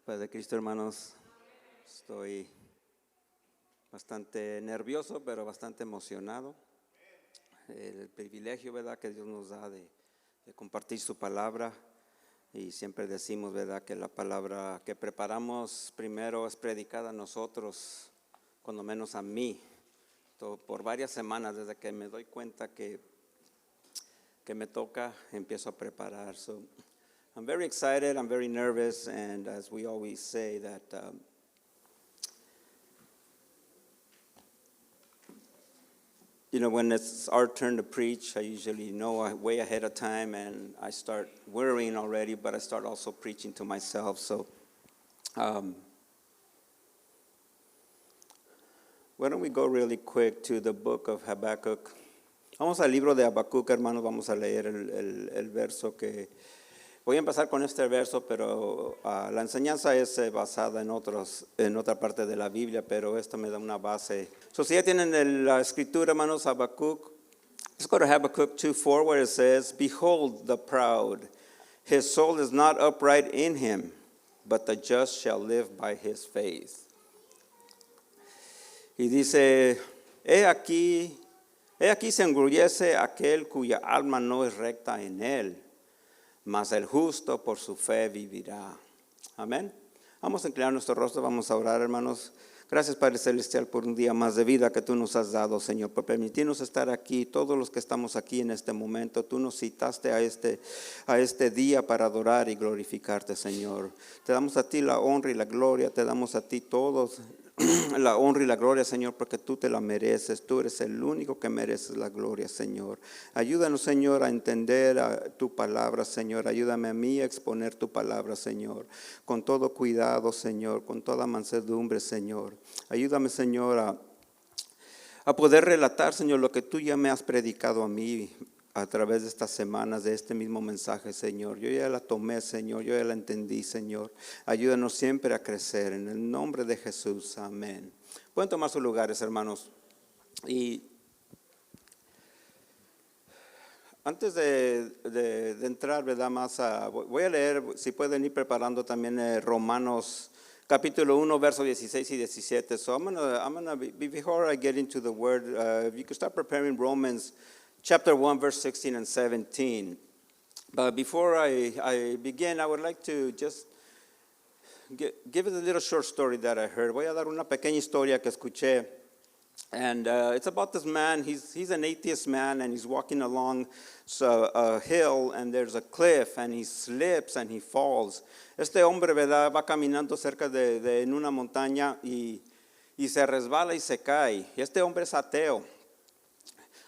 Paz de Cristo, hermanos. Estoy bastante nervioso, pero bastante emocionado. El privilegio, ¿verdad?, que Dios nos da de compartir su palabra. Y siempre decimos, ¿verdad?, que la palabra que preparamos primero es predicada a nosotros, cuando menos a mí. Por varias semanas, desde que me doy cuenta que me toca, empiezo a preparar. So I'm very excited, I'm very nervous, and as we always say that when it's our turn to preach, I usually know way ahead of time, and I start worrying already, but I start also preaching to myself. So why don't we go really quick to the book of Habakkuk. Vamos al libro de Habacuc, hermanos, vamos a leer el verso que... Voy a empezar con este verso, pero la enseñanza es basada en otra parte de la Biblia, pero esto me da una base. So, si ya tienen la escritura, hermanos, Habacuc, let's go to Habakkuk 2:4, where it says, "Behold the proud, his soul is not upright in him, but the just shall live by his faith." Y dice, he aquí se enorgullece aquel cuya alma no es recta en él, mas el justo por su fe vivirá. Amén. Vamos a inclinar nuestro rostro, vamos a orar, hermanos. Gracias, Padre Celestial, por un día más de vida que tú nos has dado, Señor, por permitirnos estar aquí. Todos los que estamos aquí en este momento, tú nos citaste a este día para adorar y glorificarte, Señor. Te damos a ti la honra y la gloria, te damos a ti todos la honra y la gloria, Señor, porque tú te la mereces. Tú eres el único que mereces la gloria, Señor. Ayúdanos, Señor, a entender tu palabra, Señor. Ayúdame a mí a exponer tu palabra, Señor, con todo cuidado, Señor, con toda mansedumbre, Señor. Ayúdame, Señor, a poder relatar, Señor, lo que tú ya me has predicado a mí a través de estas semanas, de este mismo mensaje, Señor. Yo ya la tomé, Señor, yo ya la entendí, Señor. Ayúdanos siempre a crecer, en el nombre de Jesús, amén. Pueden tomar sus lugares, hermanos. Y antes de entrar, ¿verdad?, más voy a leer, si pueden ir preparando también Romanos capítulo 1, versos 16 y 17. So I'm gonna before I get into the word, if you could start preparing Romans chapter 1, verse 16 and 17. But before I begin, I would like to just give it a little short story that I heard. Voy a dar una pequeña historia que escuché. And it's about this man. He's an atheist man, and he's walking along a hill, and there's a cliff, and he slips and he falls. Este hombre, ¿verdad?, va caminando cerca en una montaña y se resbala y se cae. Y este hombre es ateo.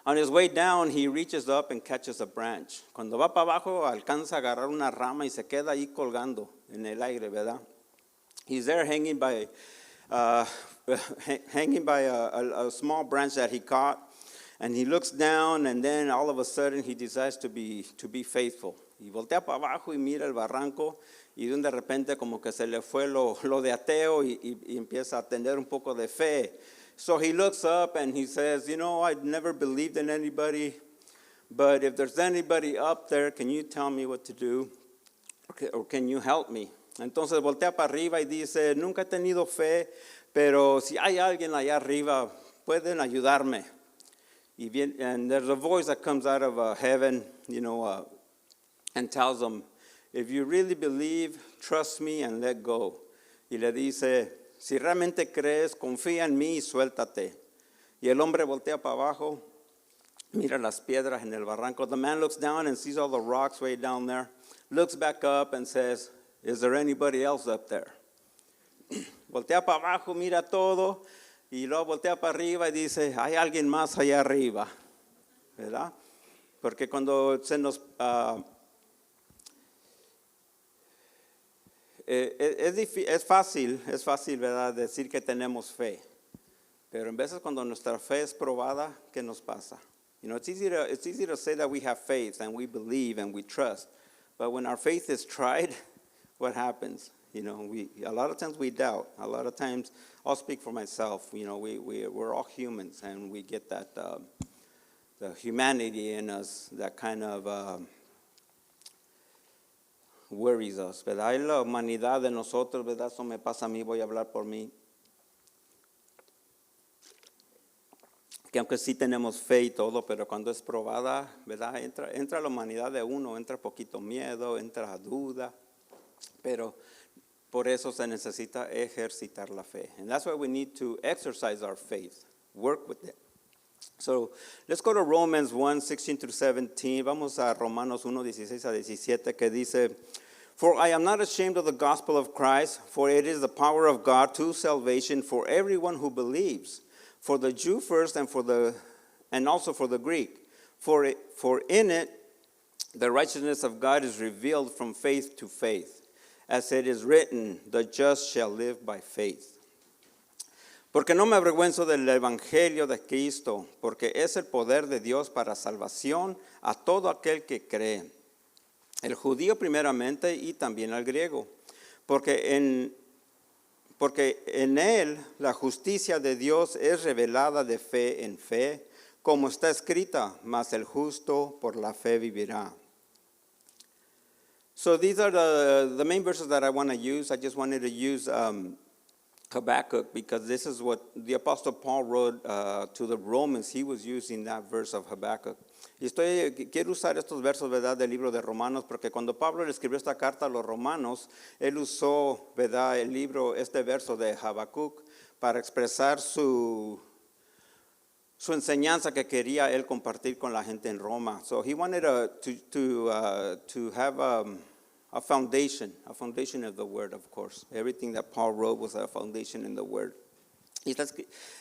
On his way down, he reaches up and catches a branch. Cuando va para abajo, alcanza a agarrar una rama y se queda ahí colgando en el aire, ¿verdad? He's there hanging by a small branch that he caught, and he looks down, and then all of a sudden he decides to be faithful. Y voltea para abajo y mira el barranco, y de repente como que se le fue lo de ateo y empieza a tener un poco de fe. So he looks up and he says, I'd never believed in anybody, but if there's anybody up there, can you tell me what to do? Or can you help me? Entonces voltea para arriba y dice, nunca he tenido fe, pero si hay alguien allá arriba, pueden ayudarme. And there's a voice that comes out of heaven, and tells him, if you really believe, trust me and let go. Y le dice, si realmente crees, confía en mí y suéltate. Y el hombre voltea para abajo, mira las piedras en el barranco. The man looks down and sees all the rocks way down there, looks back up and says, is there anybody else up there? Voltea para abajo, mira todo, y luego voltea para arriba y dice, hay alguien más allá arriba, ¿verdad? Porque cuando se nos... es fácil, ¿verdad?, decir que tenemos fe. Pero en veces cuando nuestra fe es probada, ¿qué nos pasa? It's easy to say that we have faith and we believe and we trust. But when our faith is tried, what happens? A lot of times we doubt. A lot of times, I'll speak for myself. We're all humans, and we get that the humanity in us, that kind of worries us, ¿verdad? Es la humanidad de nosotros, ¿verdad? Eso me pasa a mí, voy a hablar por mí. Que aunque sí tenemos fe y todo, pero cuando es probada, ¿verdad? Entra la humanidad de uno, entra poquito miedo, entra duda, pero por eso se necesita ejercitar la fe. And that's why we need to exercise our faith, work with it. So let's go to Romans 1:16 through 17. Vamos a Romanos 1:16 a 17 que dice, "For I am not ashamed of the gospel of Christ, for it is the power of God to salvation for everyone who believes, for the Jew first and also for the Greek. For in it the righteousness of God is revealed from faith to faith, as it is written, the just shall live by faith. Porque no me avergüenzo del evangelio de Cristo, porque es el poder de Dios para salvación a todo aquel que cree, el judío primeramente y también al griego, porque en él la justicia de Dios es revelada de fe en fe, como está escrita, mas el justo por la fe vivirá." So these are the main verses that I want to use. I just wanted to use Habakkuk because this is what the Apostle Paul wrote to the Romans. He was using that verse of Habakkuk. Y quiero usar estos versos, ¿verdad?, del libro de Romanos, porque cuando Pablo le escribió esta carta a los romanos, él usó, ¿verdad?, este verso de Habacuc para expresar su enseñanza que quería él compartir con la gente en Roma. So he wanted to have a foundation of the word, of course. Everything that Paul wrote was a foundation in the word. Y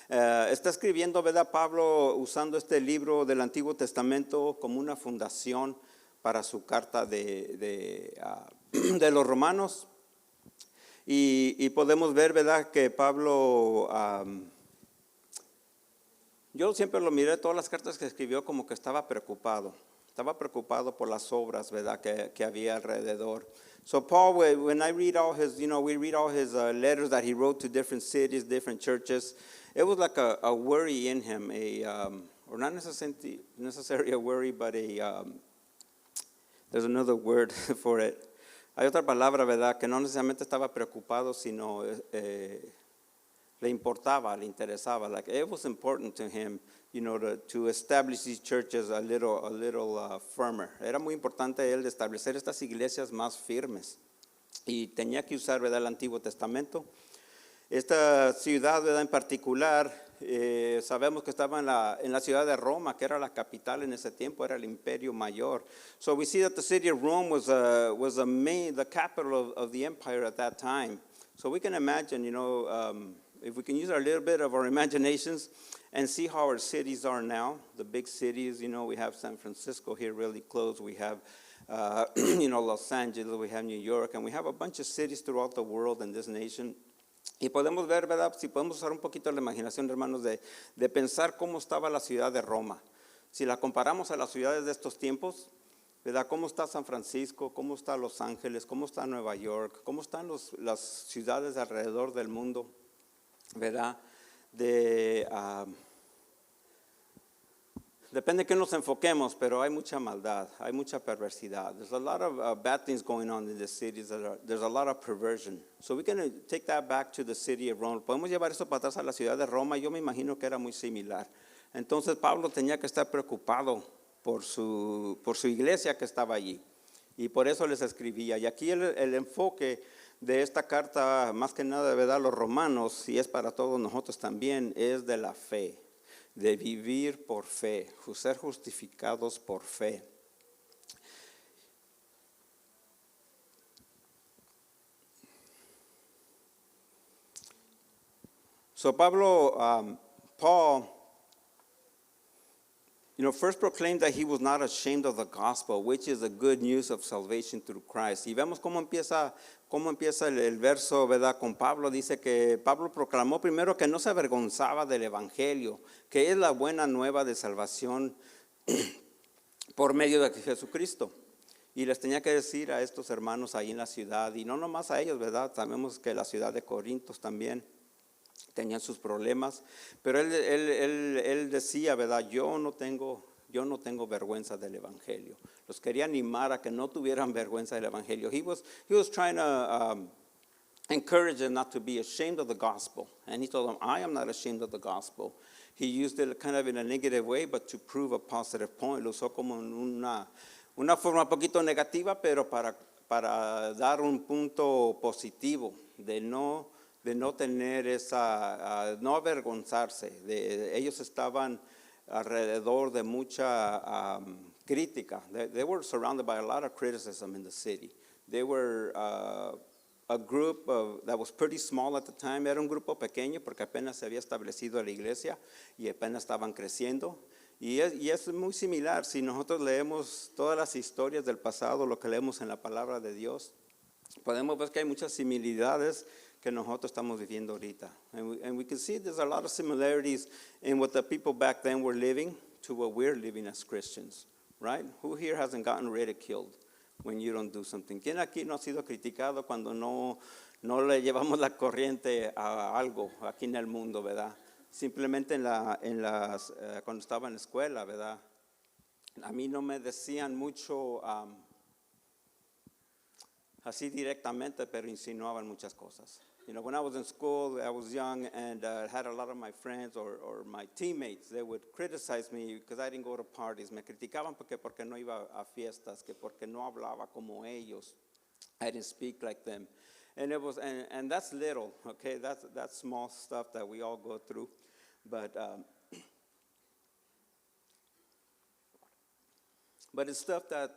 está escribiendo, ¿verdad?, Pablo usando este libro del Antiguo Testamento como una fundación para su carta de los romanos. Y podemos ver, ¿verdad?, que Pablo, yo siempre lo miré, todas las cartas que escribió como que estaba preocupado por las obras, ¿verdad?, que había alrededor. So Paul, when I read all his, we read all his letters that he wrote to different cities, different churches, it was like a worry in him, or not necessarily a worry, but there's another word for it. Hay otra palabra, ¿verdad?, que no necesariamente estaba preocupado, sino le importaba, le interesaba. Like it was important to him, to establish these churches a little firmer. Era muy importante él establecer estas iglesias más firmes. Y tenía que usar, ¿verdad?, el Antiguo Testamento. Esta ciudad, ¿verdad?, en particular, sabemos que estaba en la ciudad de Roma, que era la capital en ese tiempo, era el imperio mayor. So we see that the city of Rome was the capital of the empire at that time. So we can imagine, if we can use a little bit of our imaginations and see how our cities are now, the big cities, we have San Francisco here really close, we have, Los Angeles, we have New York, and we have a bunch of cities throughout the world and this nation. Y podemos ver, ¿verdad?, si podemos usar un poquito la imaginación, hermanos, de pensar cómo estaba la ciudad de Roma. Si la comparamos a las ciudades de estos tiempos, ¿verdad?, cómo está San Francisco, cómo está Los Ángeles, cómo está Nueva York, cómo están las ciudades alrededor del mundo, ¿verdad? Depende de qué nos enfoquemos, pero hay mucha maldad, hay mucha perversidad. There's a lot of bad things going on in the cities. There's a lot of perversion. So we can take that back to the city of Rome. Podemos llevar eso para atrás a la ciudad de Roma. Yo me imagino que era muy similar. Entonces Pablo tenía que estar preocupado por su iglesia que estaba allí. Y por eso les escribía. Y aquí el enfoque de esta carta, más que nada, ¿verdad?, los romanos, y es para todos nosotros también, es de la fe, de vivir por fe, ser justificados por fe. So Paul, first proclaimed that he was not ashamed of the gospel, which is the good news of salvation through Christ. Y vemos cómo empieza el verso, ¿verdad?, con Pablo. Dice que Pablo proclamó primero que no se avergonzaba del evangelio, que es la buena nueva de salvación por medio de Jesucristo. Y les tenía que decir a estos hermanos ahí en la ciudad, y no nomás a ellos, ¿verdad?, sabemos que la ciudad de Corintos también tenían sus problemas, pero él decía, ¿verdad?, yo no tengo Yo no tengo vergüenza del evangelio. Los quería animar a que no tuvieran vergüenza del evangelio. He was trying to encourage them not to be ashamed of the gospel. And he told them, I am not ashamed of the gospel. He used it kind of in a negative way, but to prove a positive point. Lo usó como en una forma un poquito negativa, pero para dar un punto positivo de no tener esa, no avergonzarse. Ellos estaban alrededor de mucha crítica. They were surrounded by a lot of criticism in the city. They were a group that was pretty small at the time. Era un grupo pequeño porque apenas se había establecido la iglesia y apenas estaban creciendo. Y es muy similar. Si nosotros leemos todas las historias del pasado, lo que leemos en la palabra de Dios, podemos ver que hay muchas similitudes que nosotros estamos viviendo ahorita. And we can see there's a lot of similarities in what the people back then were living to what we're living as Christians, right? Who here hasn't gotten ridiculed when you don't do something? ¿Quién aquí no ha sido criticado cuando no le llevamos la corriente a algo aquí en el mundo, verdad? Simplemente cuando estaba en la escuela, ¿verdad? A mí no me decían mucho así directamente, pero insinuaban muchas cosas. You know, when I was in school, I was young and had a lot of my friends or my teammates, they would criticize me because I didn't go to parties. Me criticaban porque no iba a fiestas, que porque no hablaba como ellos. I didn't speak like them. And it was, and that's little, okay? That's small stuff that we all go through. But it's stuff that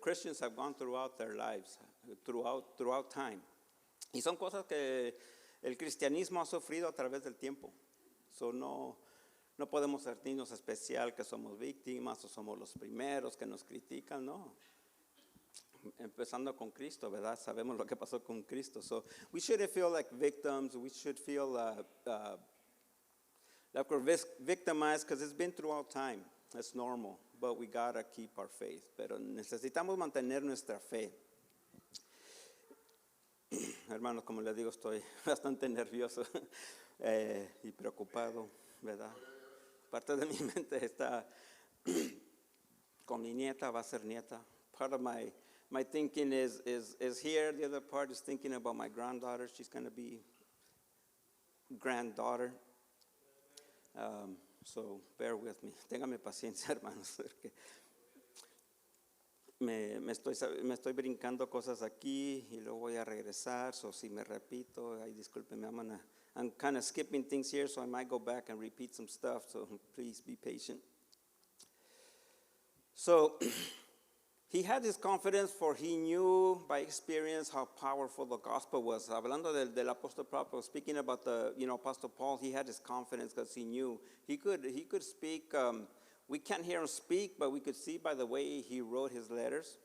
Christians have gone throughout their lives, throughout time. Y son cosas que el cristianismo ha sufrido a través del tiempo. So no podemos sentirnos especial que somos víctimas o somos los primeros que nos critican, no. Empezando con Cristo, ¿verdad? Sabemos lo que pasó con Cristo. So we shouldn't feel like victims. We should feel like we're victimized because it's been throughout time. It's normal, but we gotta keep our faith. Pero necesitamos mantener nuestra fe. Hermanos, como les digo, estoy bastante nervioso y preocupado, ¿verdad? Parte de mi mente está con mi nieta, va a ser nieta. Part of my thinking is here. The other part is thinking about my granddaughter. She's going to be granddaughter. So bear with me. Téngame paciencia, hermanos, porque me estoy brincando cosas aquí y luego voy a regresar. So si me repito, ay, discúlpeme, I'm kind of skipping things here, so I might go back and repeat some stuff. So please be patient. So he had this confidence, for he knew by experience how powerful the gospel was. Hablando del apóstol Pablo, speaking about the Apostle Paul, he had his confidence because he knew he could speak. We can't hear him speak, but we could see by the way he wrote his letters,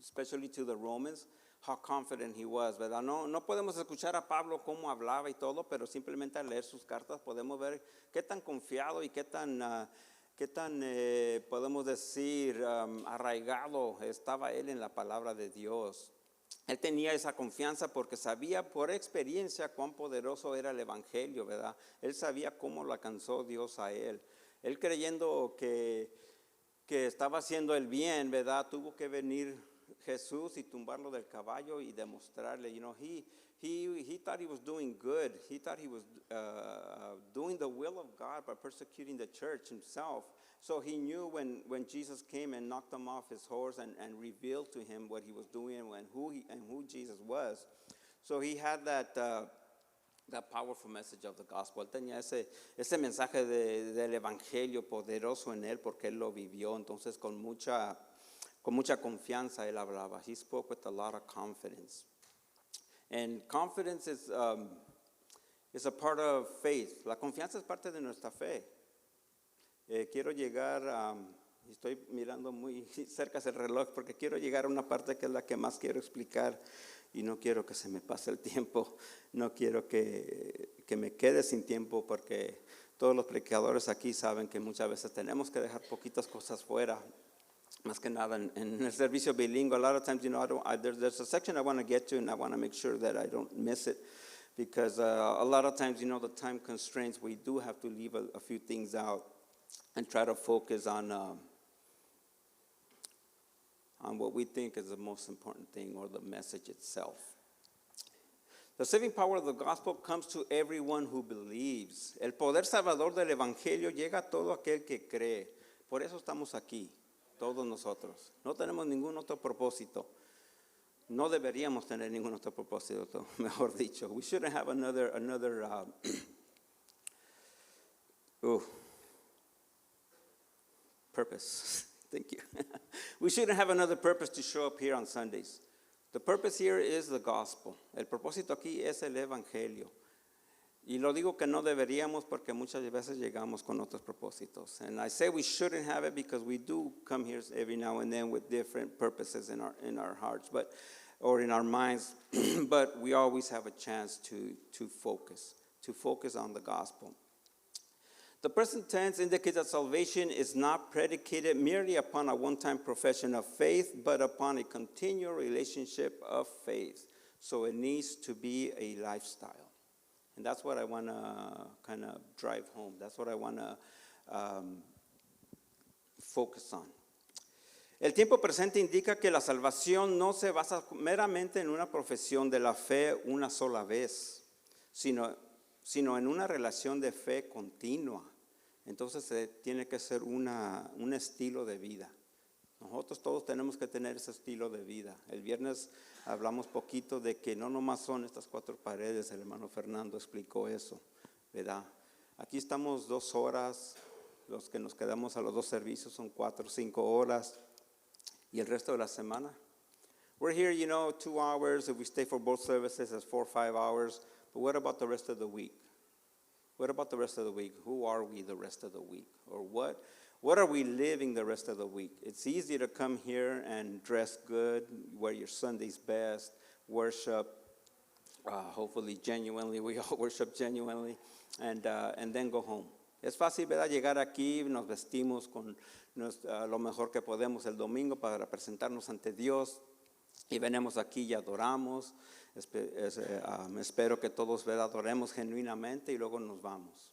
especially to the Romans, how confident he was, ¿verdad? No podemos escuchar a Pablo cómo hablaba y todo, pero simplemente al leer sus cartas podemos ver qué tan confiado y qué tan podemos decir, arraigado estaba él en la palabra de Dios. Él tenía esa confianza porque sabía por experiencia cuán poderoso era el evangelio, ¿verdad? Él sabía cómo lo alcanzó Dios a él. Él creyendo que estaba haciendo el bien, ¿verdad? Tuvo que venir Jesús y tumbarlo del caballo y demostrarle, he thought he was doing good. He thought he was doing the will of God by persecuting the church himself. So he knew when Jesus came and knocked him off his horse and revealed to him what he was doing and who Jesus was. So he had that powerful message of the gospel. Él tenía ese mensaje del evangelio poderoso en él porque él lo vivió. Entonces con mucha confianza él hablaba. He spoke with a lot of confidence. And confidence is a part of faith. La confianza es parte de nuestra fe. Quiero llegar estoy mirando muy cerca del reloj porque quiero llegar a una parte que es la que más quiero explicar y no quiero que se me pase el tiempo. No quiero que me quede sin tiempo porque todos los predicadores aquí saben que muchas veces tenemos que dejar poquitas cosas fuera. Más que nada en el servicio bilingüe, a lot of times, there's a section I want to get to, and I want to make sure that I don't miss it, because a lot of times, the time constraints, we do have to leave a few things out. and try to focus on what we think is the most important thing or the message itself. The saving power of the gospel comes to everyone who believes. El poder salvador del evangelio llega a todo aquel que cree. Por eso estamos aquí, todos nosotros. No tenemos ningún otro propósito. No deberíamos tener ningún otro propósito, mejor dicho. We shouldn't have another purpose. Thank you. We shouldn't have another purpose to show up here on Sundays. The purpose here is the gospel. El propósito aquí es el evangelio. Y lo digo que no deberíamos porque muchas veces llegamos con otros propósitos. And I say we shouldn't have it because we do come here every now and then with different purposes in our hearts, or in our minds, but we always have a chance to focus on the gospel. The present tense indicates that salvation is not predicated merely upon a one-time profession of faith, but upon a continual relationship of faith. So it needs to be a lifestyle. And that's what I want to kind of drive home. That's what I want to focus on. El tiempo presente indica que la salvación no se basa meramente en una profesión de la fe una sola vez, sino en una relación de fe continua. Entonces tiene que ser un estilo de vida. Nosotros todos tenemos que tener ese estilo de vida. El viernes hablamos poquito de que no nomás son estas 4 paredes, el hermano Fernando explicó eso, ¿verdad? Aquí estamos 2 horas, los que nos quedamos a los 2 servicios son 4 o 5 horas, y el resto de la semana. We're here, 2 hours, if we stay for both services, it's 4 or 5 hours, but what about the rest of the week? What about the rest of the week? Who are we the rest of the week? Or what are we living the rest of the week? It's easy to come here and dress good, wear your Sunday's best, worship, hopefully genuinely, we all worship genuinely, and then go home. Es fácil, ¿verdad? Llegar aquí, nos vestimos con lo mejor que podemos el domingo para presentarnos ante Dios, y venimos aquí y adoramos. Espero que todos, ¿verdad?, adoremos genuinamente y luego nos vamos.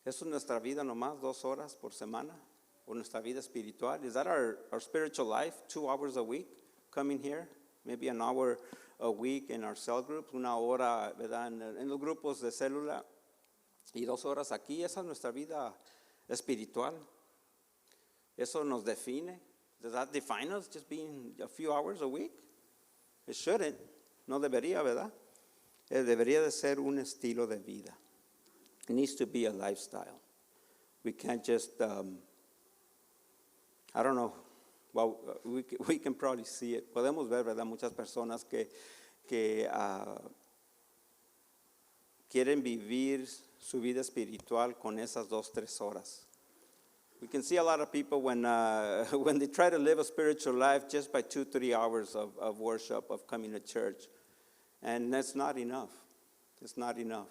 ¿Eso es nuestra vida nomás, 2 horas por semana? ¿O nuestra vida espiritual? Is that our spiritual life, 2 hours a week, coming here? Maybe an hour a week in our cell groups, 1 hora, ¿verdad?, en los grupos de célula, y 2 horas aquí. Esa es nuestra vida espiritual. ¿Eso nos define? Does that define us, just being a few hours a week? It shouldn't. No debería, ¿verdad? Debería de ser un estilo de vida. It needs to be a lifestyle. We can't just, I don't know, well, we can probably see it. Podemos ver, ¿verdad?, muchas personas que quieren vivir su vida espiritual con esas 2-3 horas. We can see a lot of people when they try to live a spiritual life just by 2-3 hours of worship, of coming to church. And that's not enough. It's not enough.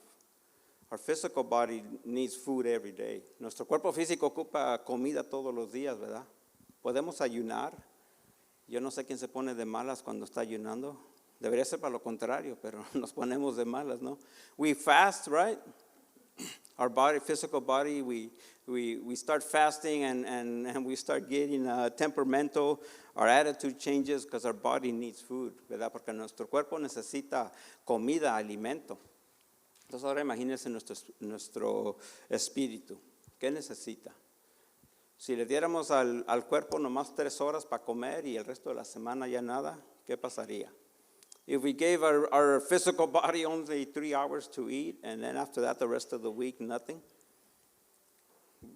Our physical body needs food every day. Nuestro cuerpo físico ocupa comida todos los días, ¿verdad? Podemos ayunar. Yo no sé quién se pone de malas cuando está ayunando. Debería ser para lo contrario, pero nos ponemos de malas, ¿no? We fast, right? Our body, physical body, we start fasting and we start getting temperamental. Our attitude changes because our body needs food, ¿verdad? Porque nuestro cuerpo necesita comida, alimento. Entonces ahora imagínense nuestro espíritu. ¿Qué necesita? Si le diéramos al cuerpo nomás 3 horas para comer y el resto de la semana ya nada, ¿qué pasaría? If we gave our physical body only 3 hours to eat, and then after that, the rest of the week, nothing,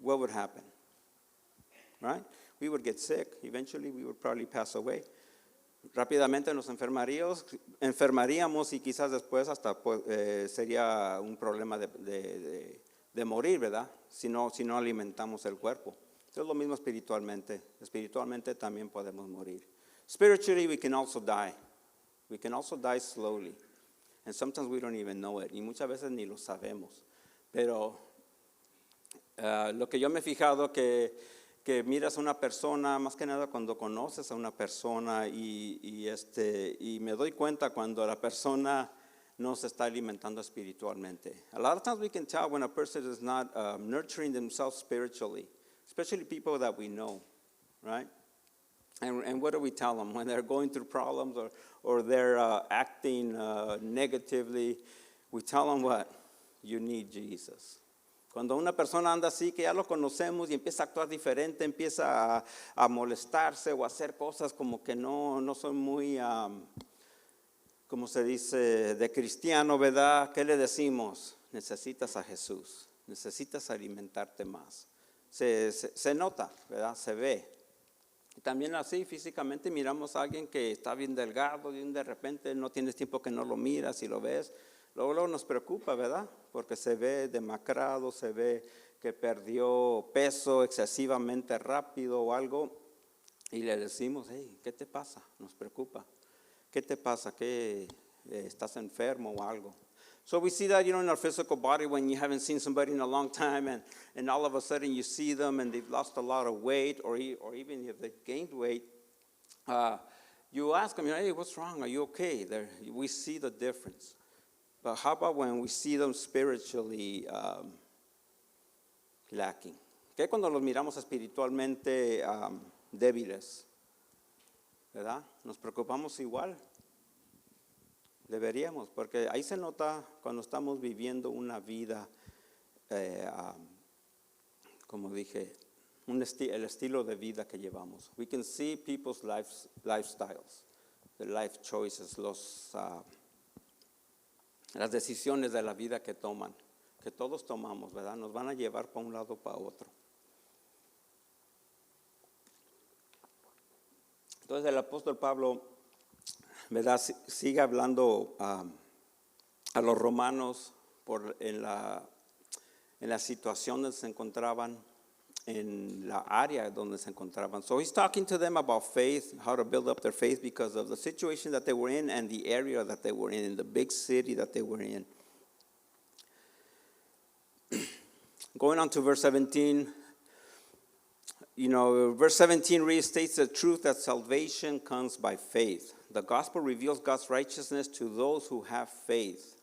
what would happen? Right? We would get sick. Eventually, we would probably pass away. Rápidamente nos enfermaríamos y quizás después hasta sería un problema de morir, ¿verdad? Si no alimentamos el cuerpo. Es lo mismo espiritualmente. Espiritualmente también podemos morir. Spiritually, we can also die. We can also die slowly. And sometimes we don't even know it. Y muchas veces ni lo sabemos. Pero lo que yo me he fijado que miras a una persona, más que nada cuando conoces a una persona y me doy cuenta cuando la persona no se está alimentando espiritualmente. A lot of times we can tell when a person is not nurturing themselves spiritually. especially people that we know, right? And what do we tell them when they're going through problems or they're acting negatively? We tell them what? You need Jesus. Cuando una persona anda así, que ya lo conocemos y empieza a actuar diferente, empieza a molestarse o a hacer cosas como que no son muy, como se dice, de cristiano, ¿verdad? ¿Qué le decimos? Necesitas a Jesús, necesitas alimentarte más. Se nota, ¿verdad? Se ve. También así físicamente miramos a alguien que está bien delgado y de repente no tienes tiempo que no lo miras y lo ves. Luego nos preocupa, ¿verdad? Porque se ve demacrado, se ve que perdió peso excesivamente rápido o algo. Y le decimos, hey, ¿qué te pasa? Nos preocupa. ¿Qué te pasa? ¿Qué estás enfermo o algo? So we see that, in our physical body when you haven't seen somebody in a long time and all of a sudden you see them and they've lost a lot of weight or even if they've gained weight, you ask them, hey, what's wrong? Are you okay? We see the difference. But how about when we see them spiritually lacking? ¿Qué cuando los miramos espiritualmente débiles? ¿Verdad? Nos preocupamos igual. Deberíamos, porque ahí se nota cuando estamos viviendo una vida, como dije, el estilo de vida que llevamos. We can see people's lifestyles, the life choices, las decisiones de la vida que toman, que todos tomamos, ¿verdad? Nos van a llevar para un lado o para otro. Entonces el apóstol Pablo, ¿verdad? Sigue hablando a los romanos en la situación donde se encontraban, en la área donde se encontraban. So he's talking to them about faith, how to build up their faith because of the situation that they were in and the area that they were in the big city that they were in. Going on to verse 17, verse 17 restates the truth that salvation comes by faith. The gospel reveals God's righteousness to those who have faith.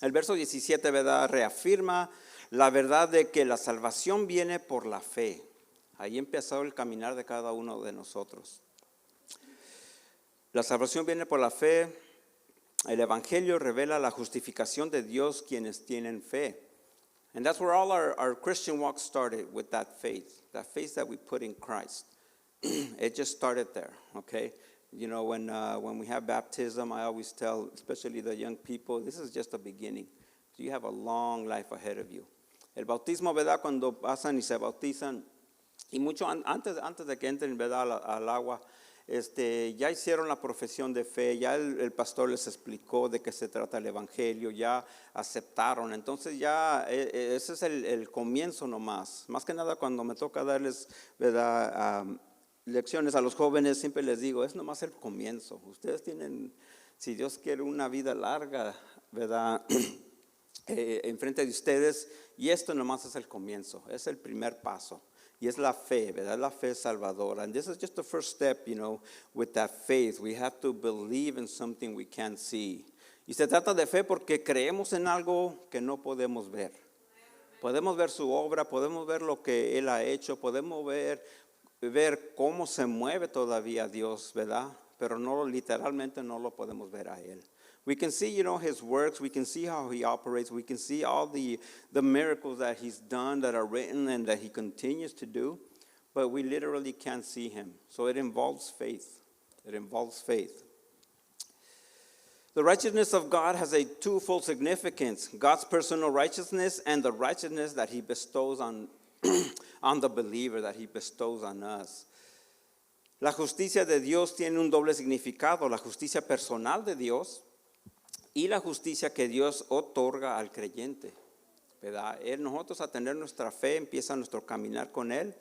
El verso 17, ¿verdad? Reafirma la verdad de que la salvación viene por la fe. Ahí empezó el caminar de cada uno de nosotros. La salvación viene por la fe. El evangelio revela la justificación de Dios quienes tienen fe. And that's where all our Christian walk started, with that faith that we put in Christ. It just started there, okay? When we have baptism, I always tell, especially the young people, this is just the beginning. You have a long life ahead of you. El bautismo, ¿verdad? Cuando pasan y se bautizan, y mucho antes de que entren, ¿verdad? al agua, ya hicieron la profesión de fe, ya el pastor les explicó de qué se trata el evangelio, ya aceptaron. Entonces ya ese es el comienzo nomás. Más que nada cuando me toca darles, ¿verdad? Lecciones a los jóvenes, siempre les digo, es nomás el comienzo. Ustedes tienen, si Dios quiere, una vida larga, ¿verdad? Enfrente de ustedes, y esto nomás es el comienzo, es el primer paso. Y es la fe, ¿verdad? La fe salvadora. And this is just the first step, with that faith. We have to believe in something we can't see. Y se trata de fe porque creemos en algo que no podemos ver. Podemos ver su obra, podemos ver lo que Él ha hecho, podemos ver cómo se mueve todavía Dios, ¿verdad? Pero literalmente no lo podemos ver a Él. We can see, His works. We can see how He operates. We can see all the miracles that He's done that are written and that He continues to do. But we literally can't see Him. So it involves faith. It involves faith. The righteousness of God has a twofold significance: God's personal righteousness and the righteousness that He bestows on the believer, that He bestows on us. La justicia de Dios tiene un doble significado: la justicia personal de Dios y la justicia que Dios otorga al creyente, ¿verdad? Nosotros, a tener nuestra fe, empieza nuestro caminar con Él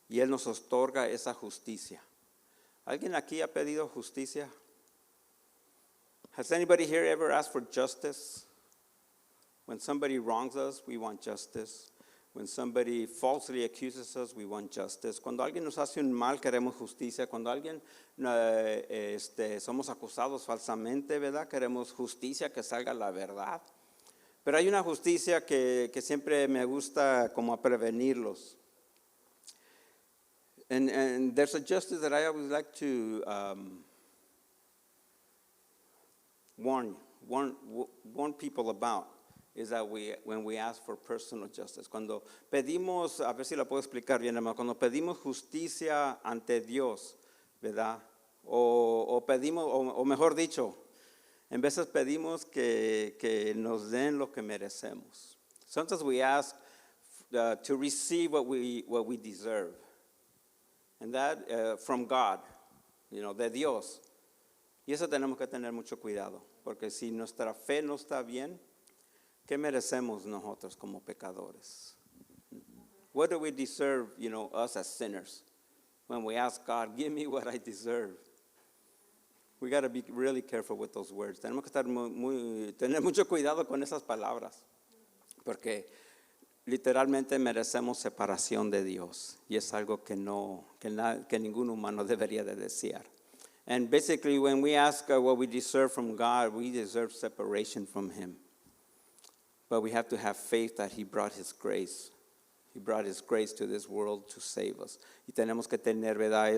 y Él nos otorga esa justicia. ¿Alguien aquí ha pedido justicia? Has anybody here ever asked for justice? When somebody wrongs us, we want justice. When somebody falsely accuses us, we want justice. Cuando alguien nos hace un mal, queremos justicia. Cuando alguien somos acusados falsamente, ¿verdad? Queremos justicia, que salga la verdad. Pero hay una justicia que siempre me gusta como a prevenirlos. And there's a justice that I always like to warn people about, is that when we ask for personal justice, cuando pedimos, a ver si la puedo explicar bien, hermano, cuando pedimos justicia ante Dios, ¿verdad? O pedimos, o mejor dicho, en veces pedimos que nos den lo que merecemos. Sometimes we ask to receive what we deserve. And that from God, de Dios. Y eso tenemos que tener mucho cuidado, porque si nuestra fe no está bien, ¿qué merecemos nosotros como pecadores? What do we deserve, us as sinners? When we ask God, give me what I deserve. We got to be really careful with those words. Tenemos que estar tener mucho cuidado con esas palabras, porque literalmente merecemos separación de Dios, y es algo que ningún humano debería de desear. And basically, when we ask what we deserve from God, we deserve separation from Him. But we have to have faith that He brought His grace. He brought His grace to this world to save us. Y tenemos que tener, ¿verdad?,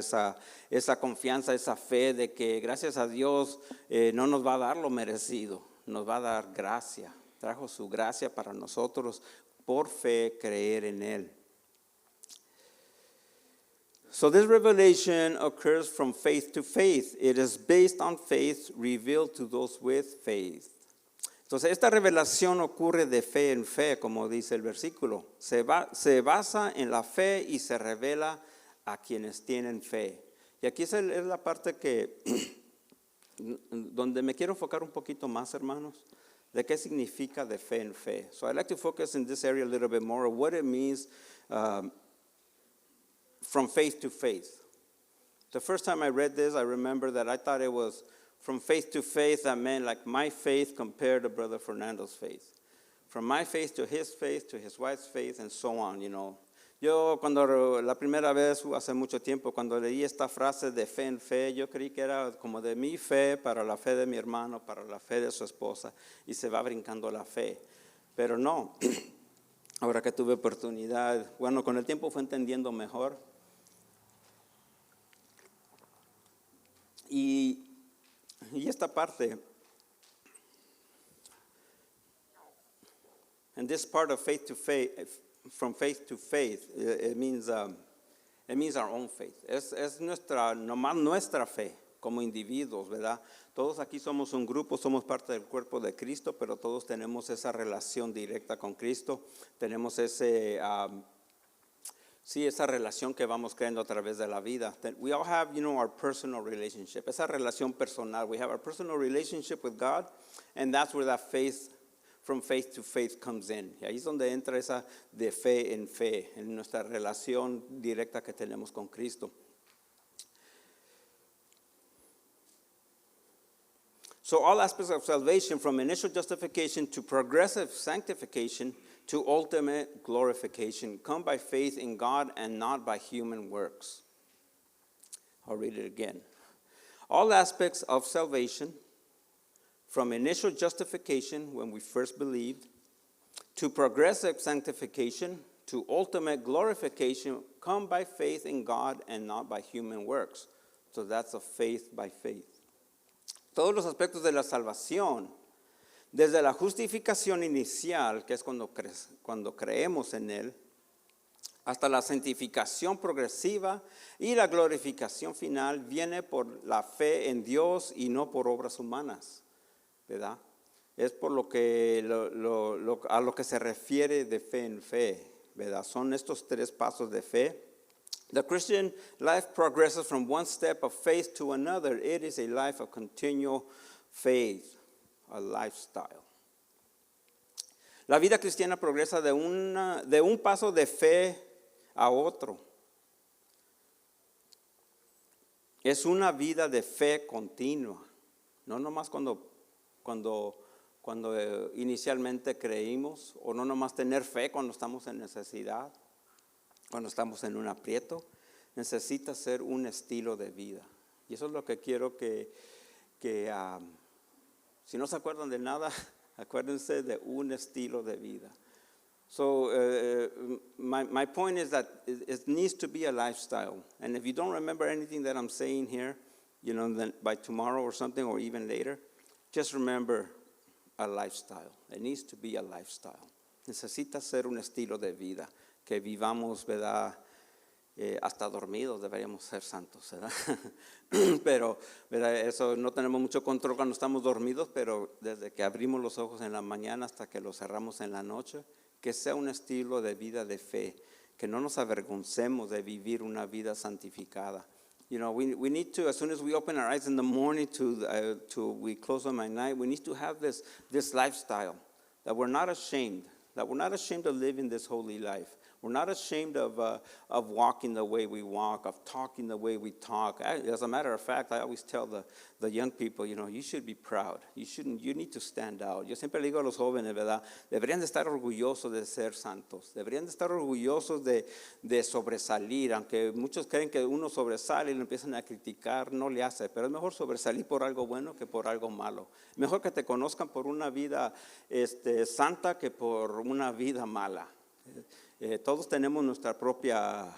esa confianza, esa fe de que gracias a Dios no nos va a dar lo merecido, nos va a dar gracia. Trajo su gracia para nosotros por fe creer en Él. So this revelation occurs from faith to faith. It is based on faith revealed to those with faith. Entonces, esta revelación ocurre de fe en fe, como dice el versículo. Se basa en la fe y se revela a quienes tienen fe. Y aquí es la parte donde me quiero enfocar un poquito más, hermanos, de qué significa de fe en fe. So I'd like to focus in this area a little bit more of what it means from faith to faith. The first time I read this, I remember that I thought it was from faith to faith. That meant like my faith compared to Brother Fernando's faith. From my faith to his wife's faith, and so on, Yo cuando la primera vez, hace mucho tiempo, cuando leí esta frase de fe en fe, yo creí que era como de mi fe para la fe de mi hermano, para la fe de su esposa, y se va brincando la fe. Pero no, ahora que tuve oportunidad, bueno, con el tiempo fue entendiendo mejor. Y esta parte, and this part of faith to faith, from faith to faith, it means our own faith. Es nomás nuestra fe como individuos, ¿verdad? Todos aquí somos un grupo, somos parte del cuerpo de Cristo, pero todos tenemos esa relación directa con Cristo. Tenemos esa relación que vamos creando a través de la vida. We all have, our personal relationship. Esa relación personal. We have our personal relationship with God, and that's where that faith, from faith to faith, comes in. Y ahí es donde entra esa de fe, en nuestra relación directa que tenemos con Cristo. So all aspects of salvation, from initial justification to progressive sanctification to ultimate glorification, come by faith in God and not by human works. I'll read it again. All aspects of salvation, from initial justification, when we first believed, to progressive sanctification, to ultimate glorification, come by faith in God and not by human works. So that's a faith by faith. Todos los aspectos de la salvación, desde la justificación inicial, que es cuando creemos en Él, hasta la santificación progresiva y la glorificación final, viene por la fe en Dios y no por obras humanas, ¿verdad? Es por a lo que se refiere de fe en fe, ¿verdad? Son estos tres pasos de fe. The Christian life progresses from one step of faith to another. It is a life of continual faith, a lifestyle. La vida cristiana progresa de un paso de fe a otro. Es una vida de fe continua. No nomás cuando inicialmente creímos, o no nomás tener fe cuando estamos en necesidad, cuando estamos en un aprieto. Necesita ser un estilo de vida. Y eso es lo que quiero que si no se acuerdan de nada, acuérdense de un estilo de vida. So my point is that it needs to be a lifestyle. And if you don't remember anything that I'm saying here, then by tomorrow or something, or even later, just remember a lifestyle. It needs to be a lifestyle. Necesita ser un estilo de vida, que vivamos, ¿verdad? Hasta dormidos deberíamos ser santos, ¿verdad? Pero, ¿verdad? Eso no tenemos mucho control cuando estamos dormidos, pero desde que abrimos los ojos en la mañana hasta que los cerramos en la noche, que sea un estilo de vida de fe, que no nos avergoncemos de vivir una vida santificada. We need to, as soon as we open our eyes in the morning to we close them at night, we need to have this lifestyle, that we're not ashamed of living this holy life. We're not ashamed of walking the way we walk, of talking the way we talk. As a matter of fact, I always tell the young people, you should be proud. You need to stand out. Yo siempre le digo a los jóvenes, ¿verdad? Deberían de estar orgullosos de ser santos. Deberían de estar orgullosos de sobresalir. Aunque muchos creen que uno sobresale y lo empiezan a criticar, no le hace. Pero es mejor sobresalir por algo bueno que por algo malo. Mejor que te conozcan por una vida santa que por una vida mala. Todos tenemos nuestra propia,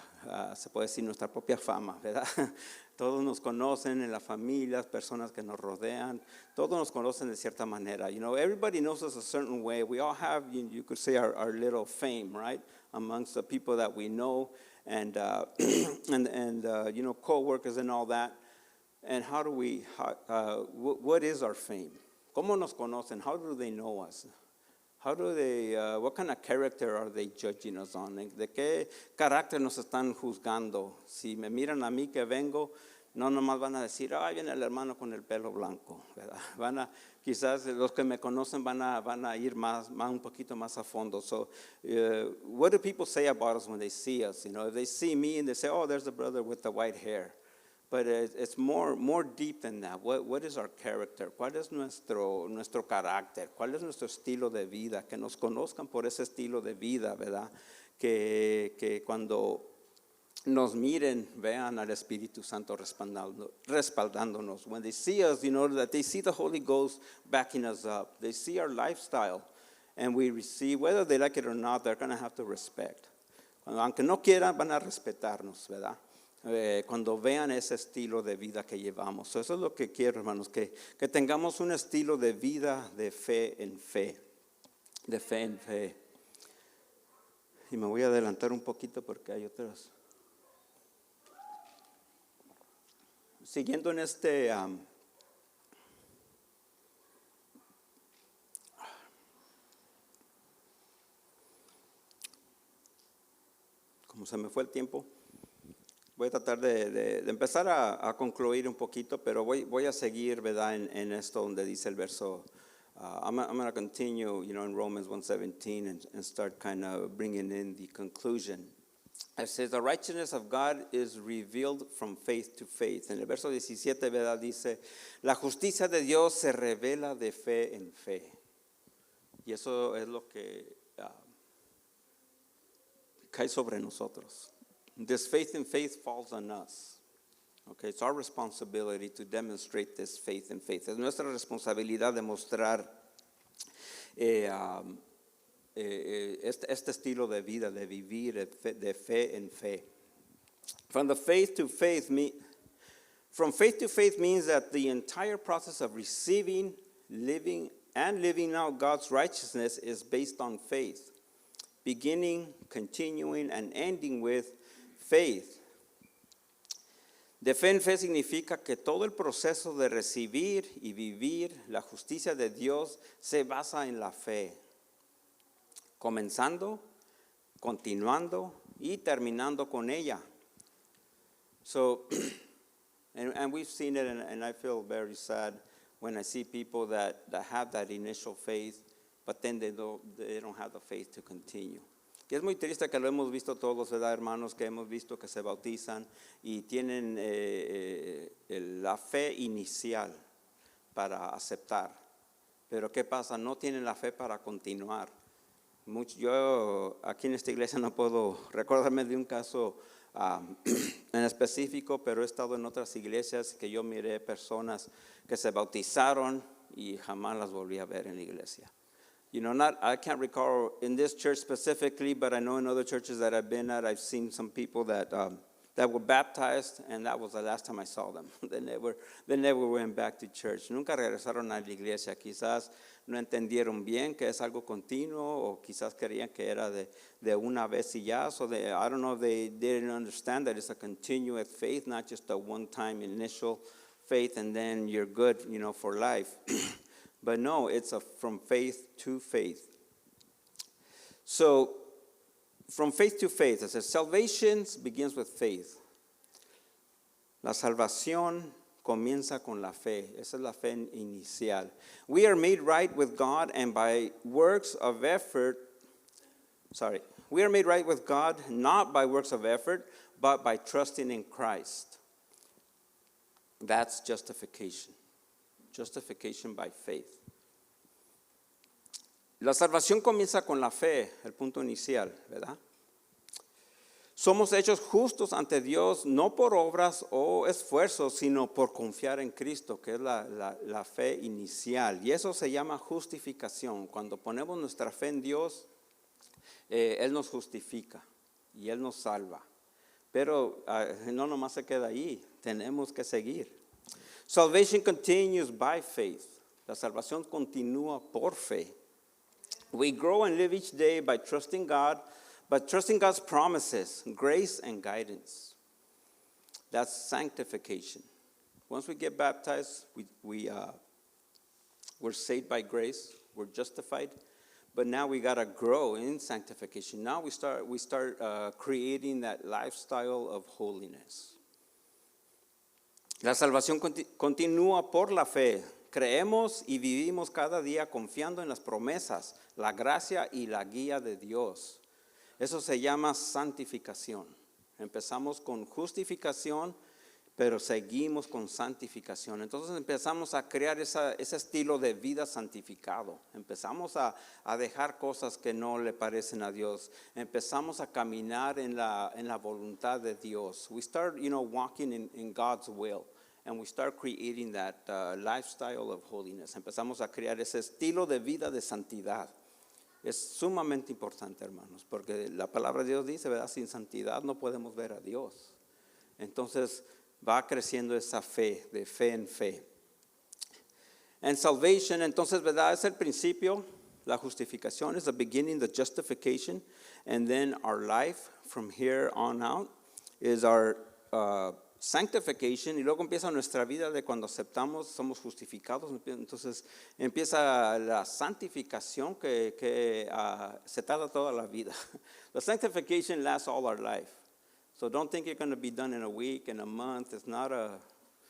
se puede decir, nuestra propia fama, ¿verdad? Todos nos conocen en la familia, personas que nos rodean, todos nos conocen de cierta manera. Everybody knows us a certain way. We all have, you could say, our little fame, right? Amongst the people that we know and co-workers and all that. And what is our fame? ¿Cómo nos conocen? How do they know us? How do they, what kind of character are they judging us on? ¿De qué carácter nos están juzgando? Si me miran a mí que vengo, no nomás van a decir, viene el hermano con el pelo blanco, ¿verdad? Quizás los que me conocen van a ir más un poquito más a fondo. So, what do people say about us when they see us? If they see me and they say, there's the brother with the white hair. But it's more deep than that. What is our character? ¿Cuál es nuestro carácter? ¿Cuál es nuestro estilo de vida? Que nos conozcan por ese estilo de vida, ¿verdad? Que cuando nos miren, vean al Espíritu Santo respaldándonos. When they see us, that they see the Holy Ghost backing us up. They see our lifestyle. And we receive, whether they like it or not, they're going to have to respect. Aunque no quieran, van a respetarnos, ¿verdad? Cuando vean ese estilo de vida que llevamos. Eso es lo que quiero, hermanos, que tengamos un estilo de vida de fe en fe. De fe en fe. Y me voy a adelantar un poquito porque hay otras. Siguiendo en como se me fue el tiempo, voy a tratar de empezar a concluir un poquito, pero voy a seguir, ¿verdad? En esto donde dice el verso. I'm going to continue, in Romans 1:17 and start kind of bringing in the conclusion. It says, the righteousness of God is revealed from faith to faith. En el verso 17, ¿verdad? Dice, la justicia de Dios se revela de fe en fe. Y eso es lo que cae sobre nosotros. This faith in faith falls on us. Okay, it's our responsibility to demonstrate this faith in faith. Es nuestra responsabilidad demostrar este estilo de vida, de vivir de fe en fe. From faith to faith means that the entire process of receiving, living out God's righteousness is based on faith, beginning, continuing, and ending with faith. De fe en fe significa que todo el proceso de recibir y vivir la justicia de Dios se basa en la fe, comenzando, continuando y terminando con ella. So, and we've seen it, and I feel very sad when I see people that have that initial faith, but then they don't have the faith to continue. Y es muy triste que lo hemos visto todos, ¿verdad, hermanos? Que hemos visto que se bautizan y tienen la fe inicial para aceptar. Pero ¿qué pasa? No tienen la fe para continuar. Yo aquí en esta iglesia no puedo recordarme de un caso en específico, pero he estado en otras iglesias que yo miré personas que se bautizaron y jamás las volví a ver en la iglesia. I can't recall in this church specifically, but I know in other churches that I've been at, I've seen some people that were baptized, and that was the last time I saw them. They never went back to church. Nunca regresaron a la iglesia. Quizás no entendieron bien que es algo continuo, o quizás creían que era de una vez y ya. So I don't know if they didn't understand that it's a continuous faith, not just a one-time initial faith, and then you're good, for life. But no, it's from faith to faith. So, from faith to faith, it says salvation begins with faith. La salvación comienza con la fe. Esa es la fe inicial. We are made right with God, and by works of effort, we are made right with God not by works of effort, but by trusting in Christ. That's justification. Justification by faith. La salvación comienza con la fe, el punto inicial, ¿verdad? Somos hechos justos ante Dios no por obras o esfuerzos, sino por confiar en Cristo, que es la fe inicial. Y eso se llama justificación. Cuando ponemos nuestra fe en Dios, Él nos justifica y Él nos salva. Pero no nomás se queda ahí, tenemos que seguir. Salvation continues by faith. La salvación continúa por fe. We grow and live each day by trusting God, but trusting God's promises, grace, and guidance. That's sanctification. Once we get baptized, we're saved by grace, we're justified, but now we got to grow in sanctification. Now we start creating that lifestyle of holiness. La salvación continúa por la fe. Creemos y vivimos cada día confiando en las promesas, la gracia y la guía de Dios. Eso se llama santificación. Empezamos con justificación, pero seguimos con santificación. Entonces empezamos a crear ese estilo de vida santificado. Empezamos a dejar cosas que no le parecen a Dios. Empezamos a caminar en la voluntad de Dios. We start, walking in God's will. And we start creating that lifestyle of holiness. Empezamos a crear ese estilo de vida de santidad. Es sumamente importante, hermanos, porque la palabra de Dios dice, ¿verdad? Sin santidad no podemos ver a Dios. Entonces va creciendo esa fe, de fe en fe. And salvation, entonces, ¿verdad? Es el principio, la justificación, is the beginning, the justification. And then our life from here on out is our sanctification, y luego empieza nuestra vida de cuando aceptamos, somos justificados. Entonces empieza la santificación que se tarda toda la vida. The sanctification lasts all our life. So don't think you're going to be done in a week, in a month. It's not a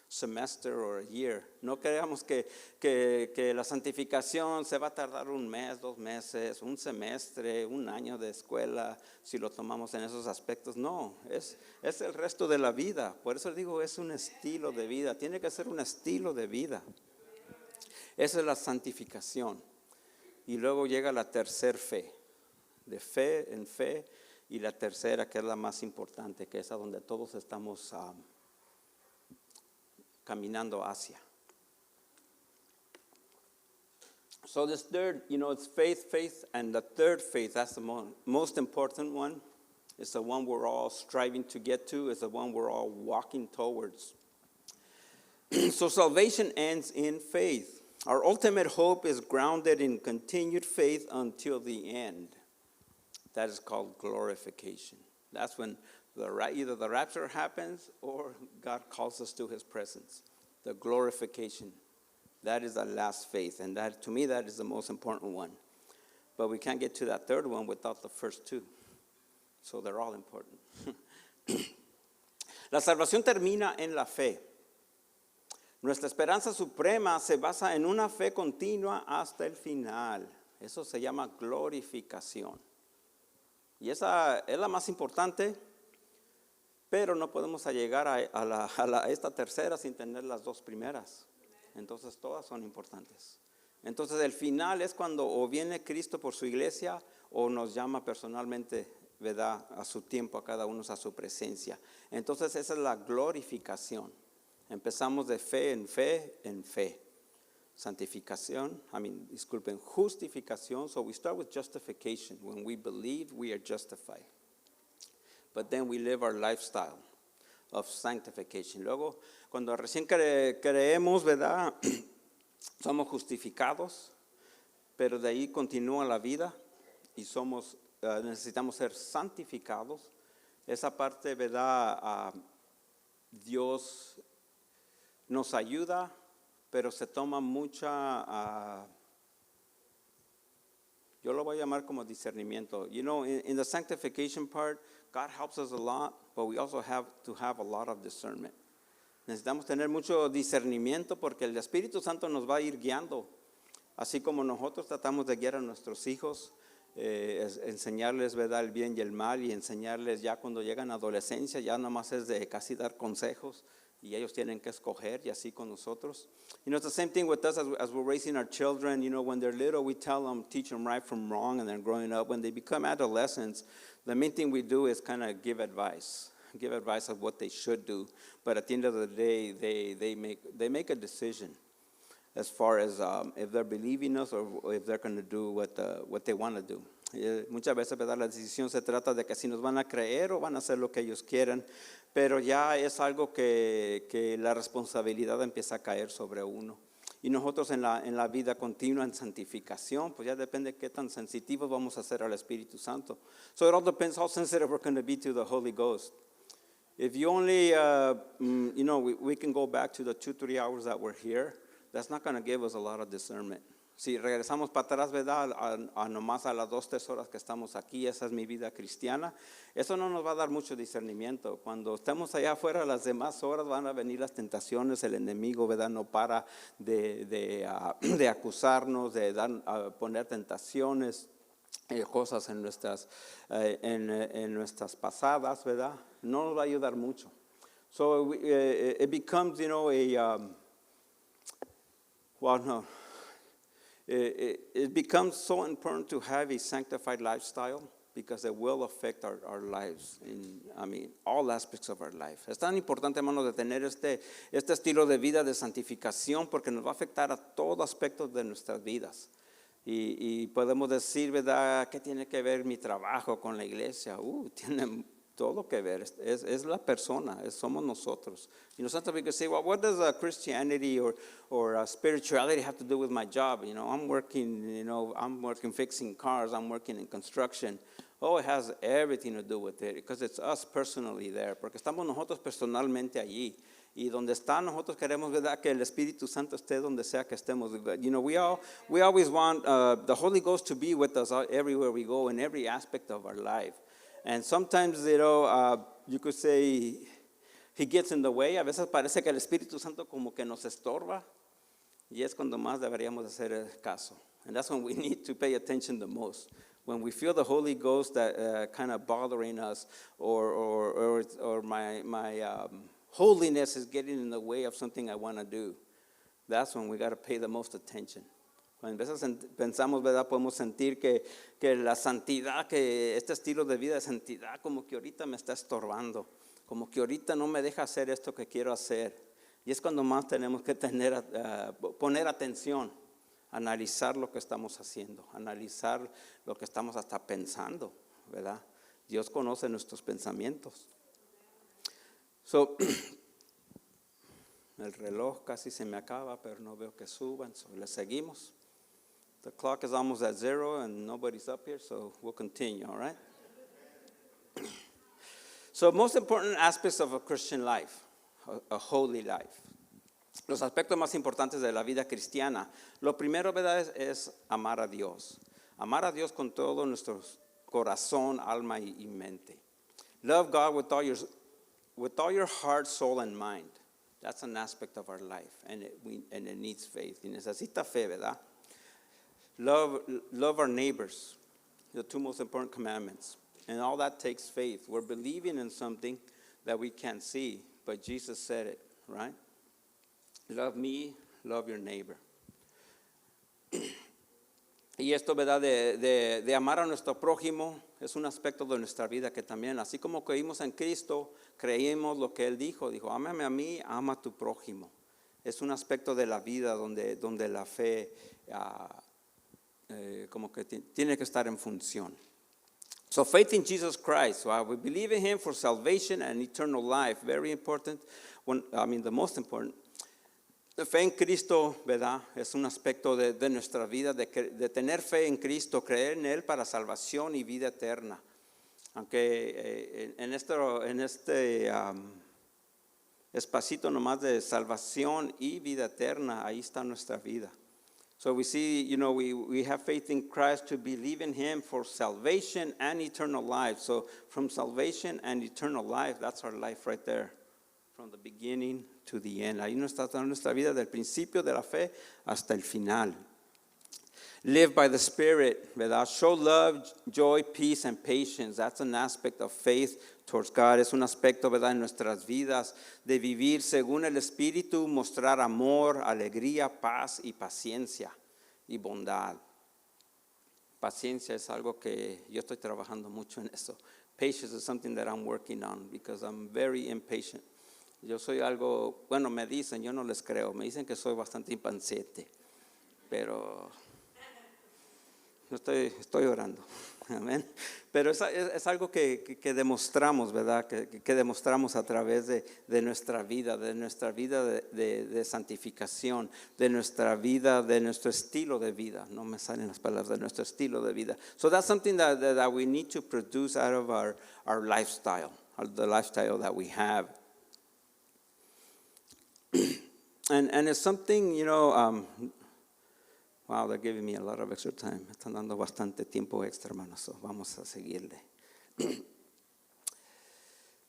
semester or a year. No creamos que la santificación se va a tardar un mes, 2 meses, un semestre, un año de escuela, si lo tomamos en esos aspectos. No, es el resto de la vida. Por eso digo, es un estilo de vida. Tiene que ser un estilo de vida. Esa es la santificación. Y luego llega la tercera fe, de fe en fe, y la tercera, que es la más importante, que es a donde todos estamos caminando hacia. So this third, it's faith, and the third faith, that's the most important one. It's the one we're all striving to get to. It's the one we're all walking towards. So salvation ends in faith. Our ultimate hope is grounded in continued faith until the end. That is called glorification. That's when either the rapture happens or God calls us to his presence. The glorification. That is the last faith. And that, to me, that is the most important one. But we can't get to that third one without the first two. So they're all important. La salvación termina en la fe. Nuestra esperanza suprema se basa en una fe continua hasta el final. Eso se llama glorificación. Y esa es la más importante. Pero no podemos llegar a esta tercera sin tener las 2 primeras. Entonces todas son importantes. Entonces el final es cuando o viene Cristo por su iglesia o nos llama personalmente, ¿verdad?, a su tiempo, a cada uno a su presencia. Entonces esa es la glorificación. Empezamos de fe en fe en fe. Santificación, disculpen, justificación. So we start with justification. When we believe, we are justified. But then we live our lifestyle of sanctification. Luego, cuando recién creemos, ¿verdad? Somos justificados, pero de ahí continúa la vida y necesitamos ser santificados. Esa parte, ¿verdad? Dios nos ayuda, pero se toma mucha, yo lo voy a llamar como discernimiento. You know, in the sanctification part, God helps us a lot, but we also have to have a lot of discernment. Necesitamos tener mucho discernimiento porque el Espíritu Santo nos va a ir guiando. Así como nosotros tratamos de guiar a nuestros hijos, enseñarles, ¿verdad?, el bien y el mal, y enseñarles ya cuando llegan a adolescencia, ya nomás es de casi dar consejos, y ellos tienen que escoger, y así con nosotros. You know, it's the same thing with us as we're raising our children. You know, when they're little, we tell them, teach them right from wrong, and then growing up, when they become adolescents, the main thing we do is kind of give advice of what they should do. But at the end of the day, they make a decision as far as if they're believing us or if they're going to do what they want to do. Muchas veces, ¿verdad?, la decisión se trata de que si nos van a creer o van a hacer lo que ellos quieran, pero ya es algo que la responsabilidad empieza a caer sobre uno. Y nosotros en la vida continua, en santificación, pues ya depende de qué tan sensitivos vamos a ser al Espíritu Santo. So it all depends how sensitive we're going to be to the Holy Ghost. If you only, you know, we can go back to the 2-3 hours that we're here. That's not going to give us a lot of discernment. Si regresamos para atrás, ¿verdad?, a nomás a las 2-3 horas que estamos aquí, esa es mi vida cristiana, eso no nos va a dar mucho discernimiento. Cuando estemos allá afuera, las demás horas van a venir las tentaciones, el enemigo, ¿verdad?, no para de acusarnos, de poner tentaciones, cosas en nuestras pasadas, ¿verdad? No nos va a ayudar mucho. So it becomes, you know, it becomes so important to have a sanctified lifestyle because it will affect our lives in, all aspects of our life. Es tan importante, hermanos, de tener este estilo de vida de santificación porque nos va a afectar a todo aspecto de nuestras vidas. Y podemos decir, ¿verdad?, ¿qué tiene que ver mi trabajo con la iglesia? Tiene todo que ver, es la persona, somos nosotros. You know, sometimes we can say, well, what does Christianity or spirituality have to do with my job? You know, I'm working fixing cars, I'm working in construction. Oh, it has everything to do with it, because it's us personally there, porque estamos nosotros personalmente allí. Y donde está, nosotros queremos, ¿verdad?, que el Espíritu Santo esté donde sea que estemos. You know, we always want the Holy Ghost to be with us everywhere we go, in every aspect of our life. And sometimes, you know, you could say he gets in the way. A veces parece que el Espíritu Santo como que nos estorba. Y es cuando más deberíamos hacer caso. And that's when we need to pay attention the most. When we feel the Holy Ghost that kind of bothering us, or my holiness is getting in the way of something I want to do, that's when we got to pay the most attention. Cuando a veces pensamos, ¿verdad?, podemos sentir que la santidad, que este estilo de vida de santidad, como que ahorita me está estorbando, como que ahorita no me deja hacer esto que quiero hacer. Y es cuando más tenemos que poner atención, analizar lo que estamos haciendo, analizar lo que estamos hasta pensando, ¿verdad? Dios conoce nuestros pensamientos. So, el reloj casi se me acaba, pero no veo que suban, so le seguimos. The clock is almost at 0 and nobody's up here, so we'll continue, all right? So most important aspects of a Christian life, a holy life. Los aspectos más importantes de la vida cristiana. Lo primero, ¿verdad?, es amar a Dios. Amar a Dios con todo nuestro corazón, alma y mente. Love God with all your heart, soul, and mind. That's an aspect of our life, and it needs faith. Y necesita fe, ¿verdad? Love our neighbors, the 2 most important commandments. And all that takes faith. We're believing in something that we can't see, but Jesus said it, right? Love me, love your neighbor. Y esto, ¿verdad?, de amar a nuestro prójimo es un aspecto de nuestra vida que también, así como creímos en Cristo, creímos lo que Él dijo. Dijo, ámame a mí, ama a tu prójimo. Es un aspecto de la vida donde la fe como que tiene que estar en función. So faith in Jesus Christ, we believe in Him for salvation and eternal life. Very important. The most important. La fe en Cristo, ¿verdad? Es un aspecto de nuestra vida, de tener fe en Cristo, creer en Él para salvación y vida eterna. Aunque en este espacito nomás de salvación y vida eterna, ahí está nuestra vida. So we see, we have faith in Christ to believe in Him for salvation and eternal life. So from salvation and eternal life, that's our life right there. From the beginning to the end. Ahí nos está toda nuestra vida, del principio de la fe hasta el final. Live by the Spirit, ¿verdad? Show love, joy, peace, and patience. That's an aspect of faith towards God. Es un aspecto, ¿verdad?, en nuestras vidas de vivir según el Espíritu, mostrar amor, alegría, paz y paciencia y bondad. Paciencia es algo que yo estoy trabajando mucho en eso. Patience is something that I'm working on because I'm very impatient. Yo soy algo, bueno, me dicen, yo no les creo, me dicen que soy bastante impaciente, pero no estoy orando, amén. Pero es algo que demostramos, ¿verdad? Que demostramos a través de nuestra vida de santificación, de nuestra vida, de nuestro estilo de vida. No me salen las palabras, de nuestro estilo de vida. So that's something that we need to produce out of our lifestyle, the lifestyle that we have. And it's something, wow, they're giving me a lot of extra time. Me están dando bastante tiempo extra, hermanos. So vamos a seguirle.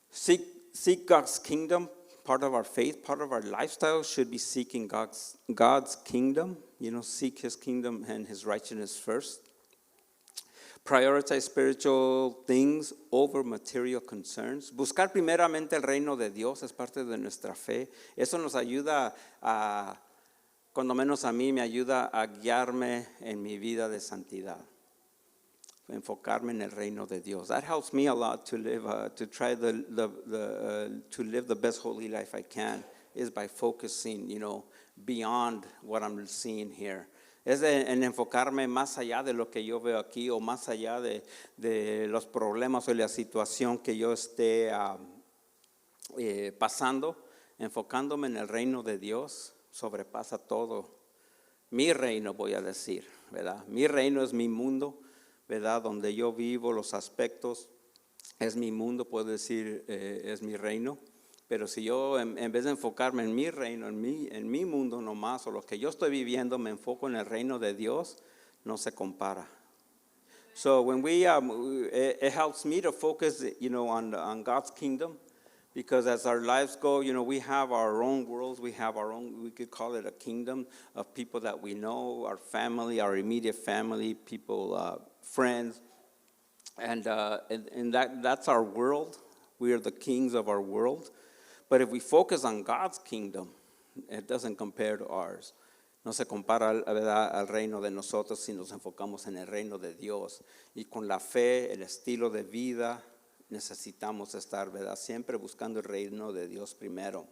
Seek God's kingdom. Part of our faith, part of our lifestyle should be seeking God's kingdom. Seek His kingdom and His righteousness first. Prioritize spiritual things over material concerns. Buscar primeramente el reino de Dios es parte de nuestra fe. Eso nos ayuda cuando menos a mí, me ayuda a guiarme en mi vida de santidad. Enfocarme en el reino de Dios. That helps me a lot to live, to try to live the best holy life I can, is by focusing, beyond what I'm seeing here. Es en enfocarme más allá de lo que yo veo aquí o más allá de los problemas o la situación que yo esté pasando. Enfocándome en el reino de Dios sobrepasa todo. Mi reino, voy a decir, ¿verdad? Mi reino es mi mundo, ¿verdad? Donde yo vivo, los aspectos, es mi mundo, puedo decir, es mi reino. Pero si yo, en vez de enfocarme en mi reino, en mi mundo nomás, o lo que yo estoy viviendo, me enfoco en el reino de Dios, no se compara. So when it helps me to focus, on God's kingdom, because as our lives go, we have our own worlds, we could call it a kingdom of people that we know, our family, our immediate family, people, friends, and that's our world. We are the kings of our world. But if we focus on God's kingdom, it doesn't compare to ours. No se compara, ¿verdad?, al reino de nosotros si nos enfocamos en el reino de Dios. Y con la fe, el estilo de vida, necesitamos estar, ¿verdad?, siempre buscando el reino de Dios primero.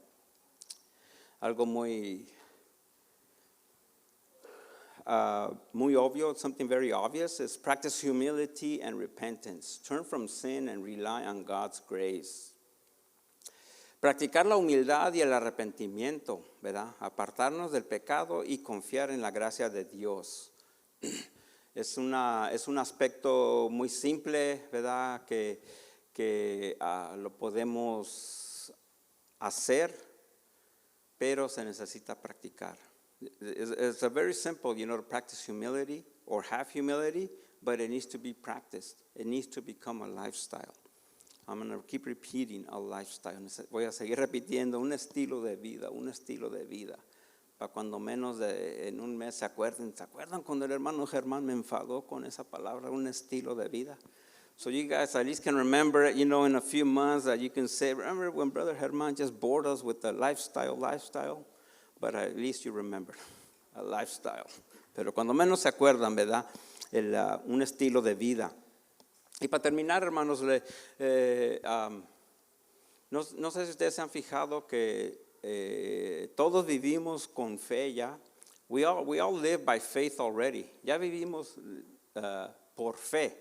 Algo muy obvio, something very obvious, is practice humility and repentance. Turn from sin and rely on God's grace. Practicar la humildad y el arrepentimiento, ¿verdad? Apartarnos del pecado y confiar en la gracia de Dios. Es un aspecto muy simple, ¿verdad? Que lo podemos hacer, pero se necesita practicar. It's a very simple, to practice humility or have humility, but it needs to be practiced. It needs to become a lifestyle. I'm going to keep repeating a lifestyle. Voy a seguir repitiendo un estilo de vida. Para cuando menos en un mes ¿se acuerdan cuando el hermano Germán me enfadó con esa palabra, un estilo de vida? So you guys at least can remember it, in a few months that you can say, remember when Brother Germán just bored us with the lifestyle, but at least you remember a lifestyle. Pero cuando menos se acuerdan, ¿verdad? Un estilo de vida. Y para terminar, hermanos, no sé si ustedes se han fijado que todos vivimos con fe ya. We all live by faith already. Ya vivimos por fe,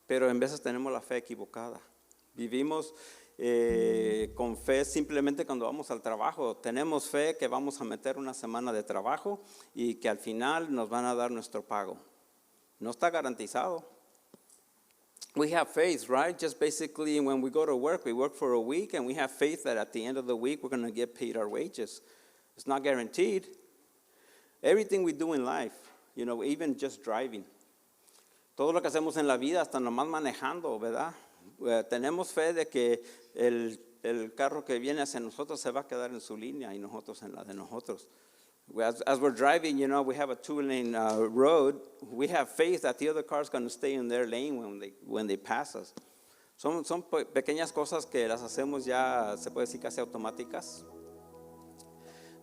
pero en veces tenemos la fe equivocada. Vivimos con fe simplemente cuando vamos al trabajo. Tenemos fe que vamos a meter una semana de trabajo y que al final nos van a dar nuestro pago. No está garantizado. We have faith, right? Just basically when we go to work, we work for a week and we have faith that at the end of the week we're going to get paid our wages. It's not guaranteed. Everything we do in life, even just driving. Todo lo que hacemos en la vida, hasta nomás manejando, ¿verdad? Tenemos fe de que el carro que viene hacia nosotros se va a quedar en su línea y nosotros en la de nosotros. As we're driving, we have a two-lane road. We have faith that the other car is going to stay in their lane when they pass us. Son pequeñas cosas que las hacemos ya, se puede decir, casi automáticas.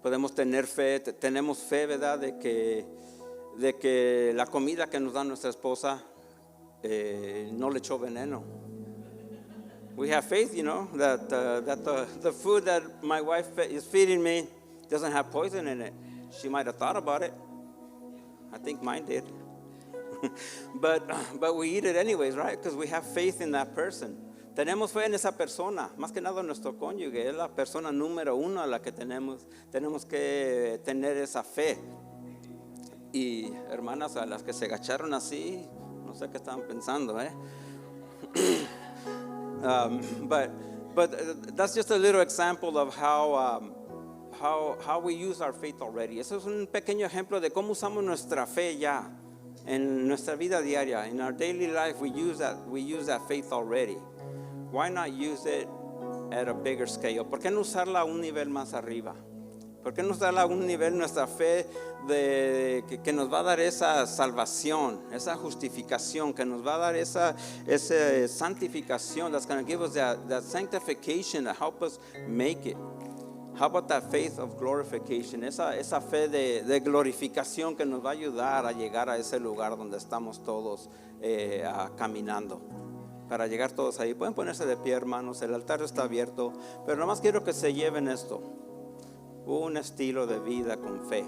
Podemos tener fe, tenemos fe, ¿verdad?, de que la comida que nos da nuestra esposa no le echó veneno. We have faith, that the food that my wife is feeding me doesn't have poison in it. She might have thought about it. I think mine did. but we eat it anyways, right? Because we have faith in that person. Tenemos fe en esa persona, más que nada nuestro cónyuge, es la persona número uno a la que tenemos que tener esa fe. Y hermanas, a las que se agacharon así, no sé qué estaban pensando, but that's just a little example of how we use our faith already. Eso es un pequeño ejemplo de cómo usamos nuestra fe ya en nuestra vida diaria. In our daily life, we use that faith already. Why not use it at a bigger scale? ¿Por qué no usarla a un nivel más arriba? ¿Por qué no usarla a un nivel, nuestra fe que nos va a dar esa salvación, esa justificación, que nos va a dar esa santificación, that's going to give us that sanctification to help us make it? How about that faith of glorification? Esa fe de glorificación que nos va a ayudar a llegar a ese lugar donde estamos todos caminando. Para llegar todos ahí. Pueden ponerse de pie, hermanos. El altar está abierto. Pero nomás quiero que se lleven esto. Un estilo de vida con fe.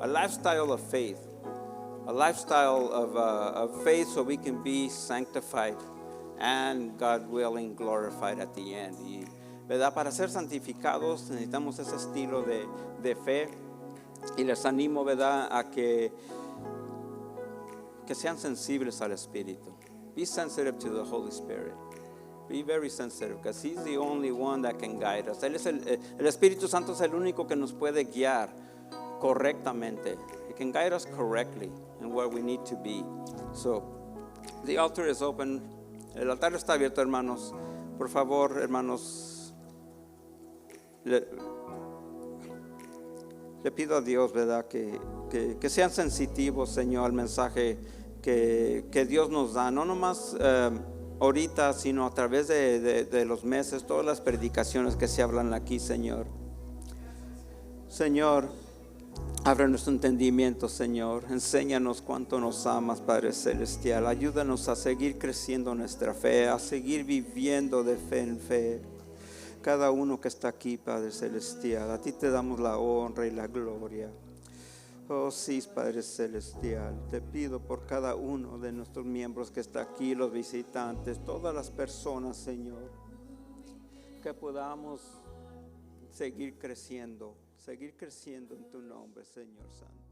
A lifestyle of faith. A lifestyle of faith so we can be sanctified and, God willing, glorified at the end. Y, ¿verdad? Para ser santificados necesitamos ese estilo de fe. Y les animo, ¿verdad?, a que sean sensibles al Espíritu. Be sensitive to the Holy Spirit. Be very sensitive, because He's the only one that can guide us. Él es el Espíritu Santo es el único que nos puede guiar correctamente. He can guide us correctly in where we need to be. So, the altar is open. El altar está abierto, hermanos. Por favor, hermanos, le pido a Dios, ¿verdad?, que sean sensitivos, Señor, al mensaje que Dios nos da, no nomás ahorita, sino a través de los meses, todas las predicaciones que se hablan aquí, Señor. Señor, abre nuestro entendimiento, Señor. Enséñanos cuánto nos amas, Padre Celestial. Ayúdanos a seguir creciendo nuestra fe, a seguir viviendo de fe en fe. Cada uno que está aquí, Padre Celestial, a ti te damos la honra y la gloria. Oh sí, Padre Celestial, te pido por cada uno de nuestros miembros que está aquí, los visitantes, todas las personas, Señor, que podamos seguir creciendo en tu nombre, Señor Santo.